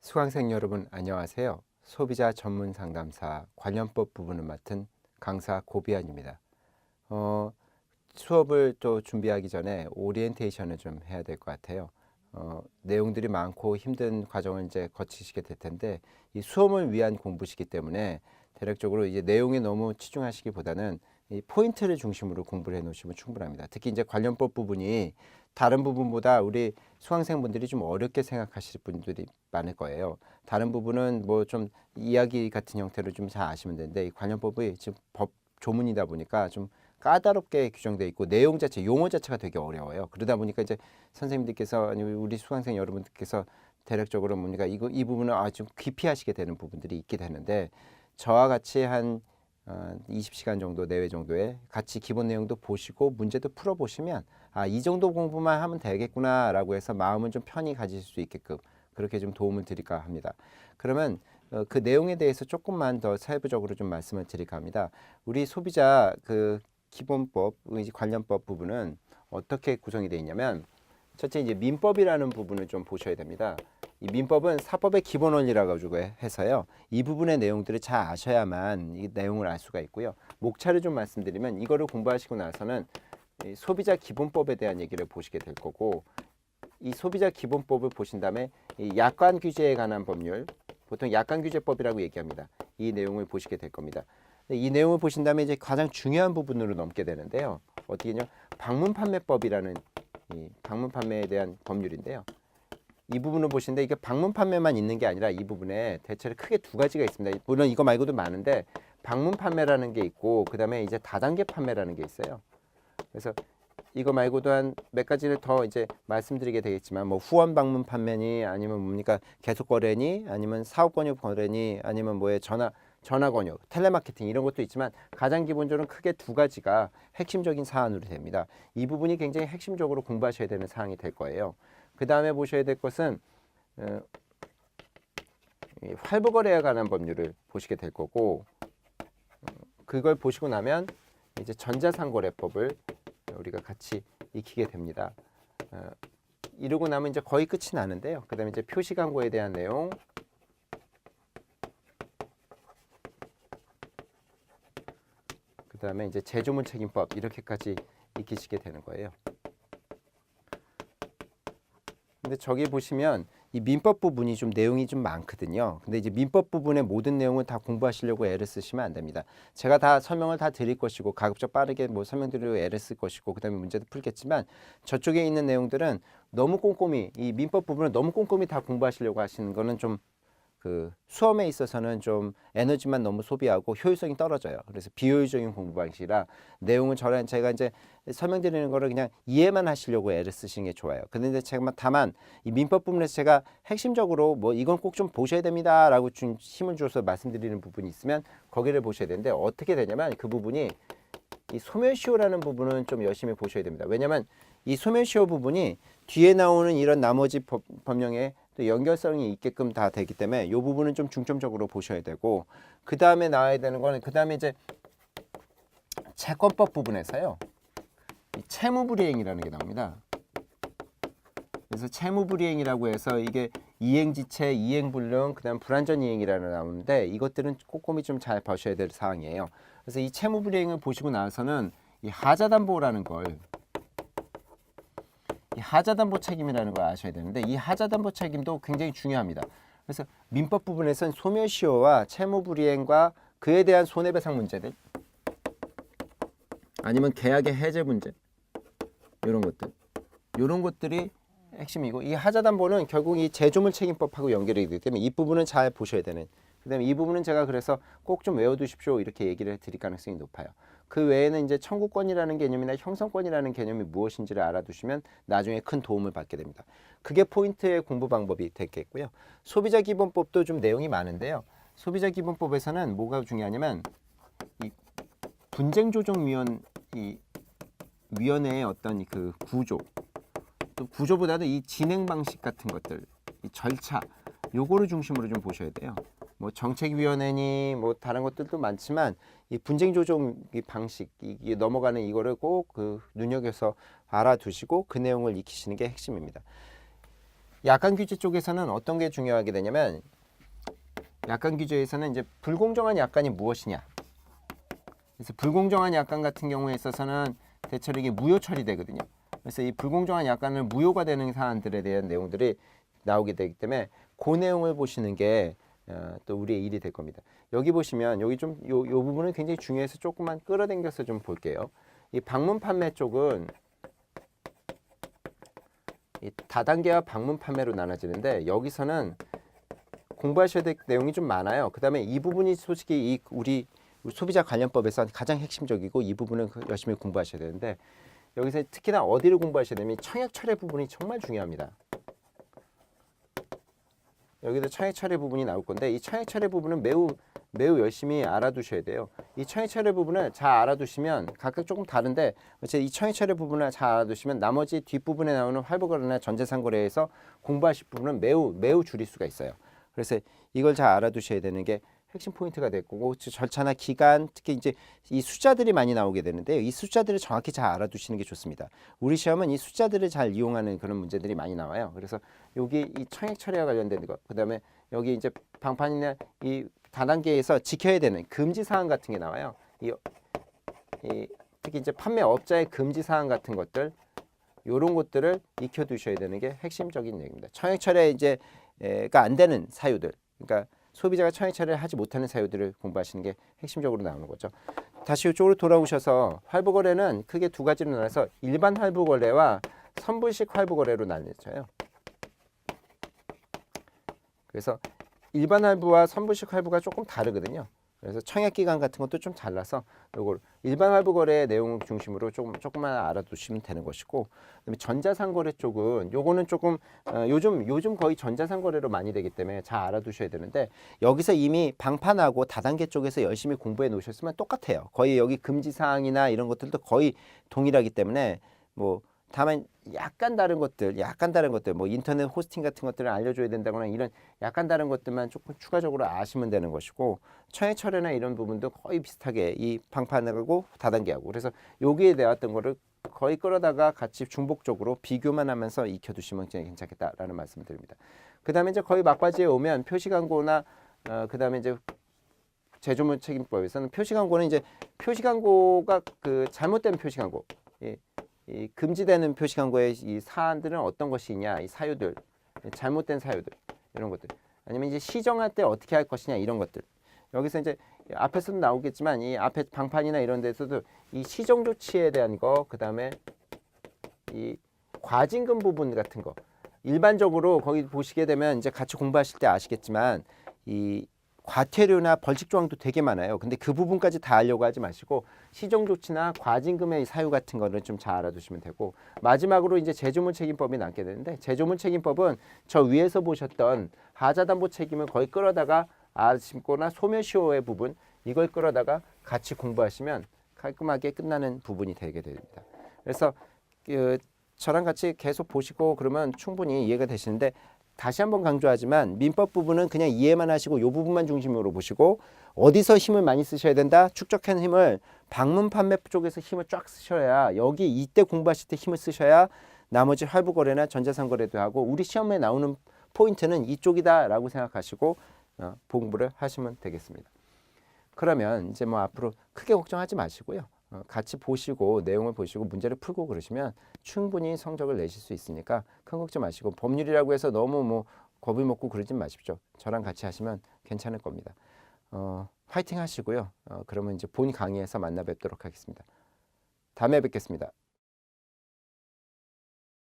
수강생 여러분 안녕하세요. 소비자 전문 상담사 관련법 부분을 맡은 강사 고비안입니다. 수업을 또 준비하기 전에 오리엔테이션을 좀 해야 될 것 같아요. 내용들이 많고 힘든 과정을 이제 거치시게 될 텐데 이 수험을 위한 공부시기 때문에 대략적으로 이제 내용에 너무 치중하시기보다는 이 포인트를 중심으로 공부를 해 놓으시면 충분합니다. 특히 이제 관련법 부분이 다른 부분보다 우리 수강생분들이 좀 어렵게 생각하실 분들이 많을 거예요. 다른 부분은 뭐 좀 이야기 같은 형태로 좀 잘 아시면 되는데 이 관련법이 지금 법 조문이다 보니까 좀 까다롭게 규정되어 있고 내용 자체, 용어 자체가 되게 어려워요. 그러다 보니까 이제 선생님들께서 아니면 우리 수강생 여러분들께서 대략적으로 뭡니까 이 부분을 아주 깊이 하시게 되는 부분들이 있게 되는데 저와 같이 한 20시간 정도 내외 정도에 같이 기본 내용도 보시고 문제도 풀어보시면 이 정도 공부만 하면 되겠구나라고 해서 마음은 좀 편히 가질 수 있게끔 그렇게 좀 도움을 드릴까 합니다. 그러면 그 내용에 대해서 조금만 더 세부적으로 좀 말씀을 드릴까 합니다. 우리 소비자 그 기본법, 관련법 부분은 어떻게 구성이 되어 있냐면 첫째 이제 민법이라는 부분을 좀 보셔야 됩니다. 이 민법은 사법의 기본 원리라 가지고 해서요. 이 부분의 내용들을 잘 아셔야만 이 내용을 알 수가 있고요. 목차를 좀 말씀드리면 이거를 공부하시고 나서는 이 소비자 기본법에 대한 얘기를 보시게 될 거고 이 소비자 기본법을 보신 다음에 이 약관 규제에 관한 법률, 보통 약관 규제법이라고 얘기합니다. 이 내용을 보시게 될 겁니다. 이 내용을 보신 다음에 이제 가장 중요한 부분으로 넘게 되는데요. 어떻게냐? 방문 판매법이라는 이 방문 판매에 대한 법률인데요. 이 부분을 보시는데 이게 방문 판매만 있는 게 아니라 이 부분에 대체로 크게 두 가지가 있습니다. 물론 이거 말고도 많은데 방문 판매라는 게 있고 그다음에 이제 다단계 판매라는 게 있어요. 그래서 이거 말고도 한 몇 가지를 더 이제 말씀드리게 되겠지만 뭐 후원 방문 판매니 아니면 뭡니까 계속 거래니 아니면 사업 권유 거래니 아니면 뭐에 전화 권유 텔레마케팅 이런 것도 있지만 가장 기본적으로 크게 두 가지가 핵심적인 사안으로 됩니다. 이 부분이 굉장히 핵심적으로 공부하셔야 되는 사항이 될 거예요. 그 다음에 보셔야 될 것은 활부 거래에 관한 법률을 보시게 될 거고 그걸 보시고 나면 이제 전자상거래법을 우리가 같이 익히게 됩니다. 이러고 나면 이제 거의 끝이 나는데요. 그 다음에 이제 표시광고에 대한 내용, 그 다음에 이제 제조물 책임법 이렇게까지 익히시게 되는 거예요. 근데 저기 보시면 이 민법 부분이 좀 내용이 좀 많거든요. 근데 이제 민법 부분의 모든 내용을 다 공부하시려고 애를 쓰시면 안 됩니다. 제가 다 설명을 다 드릴 것이고 가급적 빠르게 뭐 설명드리려고 애를 쓸 것이고 그다음에 문제도 풀겠지만 저쪽에 있는 내용들은 너무 꼼꼼히 이 민법 부분을 너무 꼼꼼히 다 공부하시려고 하시는 거는 좀 그 수험에 있어서는 좀 에너지만 너무 소비하고 효율성이 떨어져요. 그래서 비효율적인 공부 방식이라 내용을 제가 이제 설명드리는 거를 그냥 이해만 하시려고 애를 쓰시는 게 좋아요. 근데 이제 제가 다만 이 민법 부분에서 제가 핵심적으로 뭐 이건 꼭 좀 보셔야 됩니다라고 좀 힘을 줘서 말씀드리는 부분이 있으면 거기를 보셔야 되는데 어떻게 되냐면 그 부분이 이 소멸시효라는 부분은 좀 열심히 보셔야 됩니다. 왜냐하면 이 소멸시효 부분이 뒤에 나오는 이런 나머지 법령에 또 연결성이 있게끔 다 되기 때문에 이 부분은 좀 중점적으로 보셔야 되고 그 다음에 나와야 되는 거는 그 다음에 이제 채권법 부분에서요. 이 채무불이행이라는 게 나옵니다. 그래서 채무불이행이라고 해서 이게 이행지체, 이행불능, 그다음 불완전이행이라는 나오는데 이것들은 꼼꼼히 좀 잘 보셔야 될 사항이에요. 그래서 이 채무불이행을 보시고 나서는 이 하자담보라는 걸 이 하자담보 책임이라는 걸 아셔야 되는데 이 하자담보 책임도 굉장히 중요합니다. 그래서 민법 부분에서는 소멸시효와 채무불이행과 그에 대한 손해배상 문제들 아니면 계약의 해제 문제 이런 것들이 핵심이고 이 하자담보는 결국 이 제조물 책임법하고 연결이 되기 때문에 이 부분은 잘 보셔야 되는 그다음에 이 부분은 제가 그래서 꼭 좀 외워두십시오 이렇게 얘기를 드릴 가능성이 높아요. 그 외에는 이제 청구권이라는 개념이나 형성권이라는 개념이 무엇인지를 알아두시면 나중에 큰 도움을 받게 됩니다. 그게 포인트의 공부 방법이 되겠고요. 소비자 기본법도 좀 내용이 많은데요. 소비자 기본법에서는 뭐가 중요하냐면 이 분쟁조정위원 이 위원회의 어떤 그 구조 또 구조보다도 이 진행 방식 같은 것들, 이 절차, 요거를 중심으로 좀 보셔야 돼요. 뭐 정책위원회니 뭐 다른 것들도 많지만 이 분쟁 조정 방식, 이 넘어가는 이거를 꼭 그 눈여겨서 알아두시고 그 내용을 익히시는 게 핵심입니다. 약관 규제 쪽에서는 어떤 게 중요하게 되냐면 약관 규제에서는 이제 불공정한 약관이 무엇이냐. 그래서 불공정한 약관 같은 경우에 있어서는 대체로 이게 무효 처리되거든요. 그래서 이 불공정한 약관을 무효가 되는 사안들에 대한 내용들이 나오게 되기 때문에 그 내용을 보시는 게 또 우리의 일이 될 겁니다. 여기 보시면 여기 좀 요 부분은 굉장히 중요해서 조금만 끌어당겨서 좀 볼게요. 이 방문 판매 쪽은 이 다단계와 방문 판매로 나눠지는데 여기서는 공부하셔야 될 내용이 좀 많아요. 그 다음에 이 부분이 솔직히 이 우리 소비자 관련법에서 가장 핵심적이고 이 부분은 열심히 공부하셔야 되는데 여기서 특히나 어디를 공부하셔야 되면 청약 철회 부분이 정말 중요합니다. 여기도 청약 철회 부분이 나올 건데 이 청약 철회 부분은 매우 열심히 알아두셔야 돼요. 이 청약 철회 부분을 잘 알아두시면 각각 조금 다른데 이 청약 철회 부분을 잘 알아두시면 나머지 뒷부분에 나오는 할부거래나 전자상거래에서 공부하실 부분은 매우 줄일 수가 있어요. 그래서 이걸 잘 알아두셔야 되는 게 핵심 포인트가 될 거고 절차나 기간 특히 이제 이 숫자들이 많이 나오게 되는데요. 이 숫자들을 정확히 잘 알아두시는 게 좋습니다. 우리 시험은 이 숫자들을 잘 이용하는 그런 문제들이 많이 나와요. 그래서 여기 이 청약 처리와 관련된 거, 그다음에 여기 이제 방판이나 이 다단계에서 지켜야 되는 금지 사항 같은 게 나와요. 이 특히 이제 판매업자의 금지 사항 같은 것들 이런 것들을 익혀두셔야 되는 게 핵심적인 얘기입니다. 청약 처리가 안 되는 사유들, 그러니까 소비자가 청약 처리를 하지 못하는 사유들을 공부하시는 게 핵심적으로 나오는 거죠. 다시 이쪽으로 돌아오셔서 할부거래는 크게 두 가지로 나눠서 일반 할부거래와 선불식 할부거래로 나뉘어져요. 그래서 일반 할부와 선불식 할부가 조금 다르거든요. 그래서 청약 기간 같은 것도 좀 달라서 요걸 일반 할부 거래의 내용 중심으로 조금만 알아두시면 되는 것이고, 그다음에 전자상거래 쪽은 요거는 조금 요즘 거의 전자상거래로 많이 되기 때문에 잘 알아두셔야 되는데 여기서 이미 방판하고 다단계 쪽에서 열심히 공부해 놓으셨으면 똑같아요. 거의 여기 금지 사항이나 이런 것들도 거의 동일하기 때문에 뭐 다만 약간 다른 것들 뭐 인터넷 호스팅 같은 것들을 알려줘야 된다거나 이런 약간 다른 것들만 조금 추가적으로 아시면 되는 것이고, 청약 철회나 이런 부분도 거의 비슷하게 이 방판하고 다단계하고, 그래서 여기에 나왔던 거를 거의 끌어다가 같이 중복적으로 비교만 하면서 익혀두시면 괜찮겠다라는 말씀을 드립니다. 그 다음에 이제 거의 막바지에 오면 표시광고나 그 다음에 이제 제조물 책임법에서는 표시광고는 이제 표시광고가 그 잘못된 표시광고, 이 금지되는 표시광고의 이 사안들은 어떤 것이냐, 이 사유들, 잘못된 사유들 이런 것들, 아니면 이제 시정할 때 어떻게 할 것이냐 이런 것들. 여기서 이제 앞에서도 나오겠지만 이 앞에 방판이나 이런 데서도 이 시정 조치에 대한 거, 그 다음에 이 과징금 부분 같은 거, 일반적으로 거기 보시게 되면 이제 같이 공부하실 때 아시겠지만 이 과태료나 벌칙 조항도 되게 많아요. 근데 그 부분까지 다 하려고 하지 마시고 시정 조치나 과징금의 사유 같은 거는 좀 잘 알아두시면 되고, 마지막으로 이제 제조물 책임법이 남게 되는데 제조물 책임법은 저 위에서 보셨던 하자담보 책임을 거의 끌어다가 아심거나 소멸시효의 부분 이걸 끌어다가 같이 공부하시면 깔끔하게 끝나는 부분이 되게 됩니다. 그래서 저랑 같이 계속 보시고 그러면 충분히 이해가 되시는데, 다시 한번 강조하지만 민법 부분은 그냥 이해만 하시고 이 부분만 중심으로 보시고, 어디서 힘을 많이 쓰셔야 된다? 축적한 힘을 방문 판매 쪽에서 힘을 쫙 쓰셔야, 여기 이때 공부하실 때 힘을 쓰셔야 나머지 할부거래나 전자상거래도 하고 우리 시험에 나오는 포인트는 이쪽이다 라고 생각하시고 공부를 하시면 되겠습니다. 그러면 이제 뭐 앞으로 크게 걱정하지 마시고요. 같이 보시고 내용을 보시고 문제를 풀고 그러시면 충분히 성적을 내실 수 있으니까 큰 걱정 마시고, 법률이라고 해서 너무 뭐 겁을 먹고 그러지 마십시오. 저랑 같이 하시면 괜찮을 겁니다. 화이팅 하시고요. 그러면 이제 본 강의에서 만나 뵙도록 하겠습니다. 다음에 뵙겠습니다.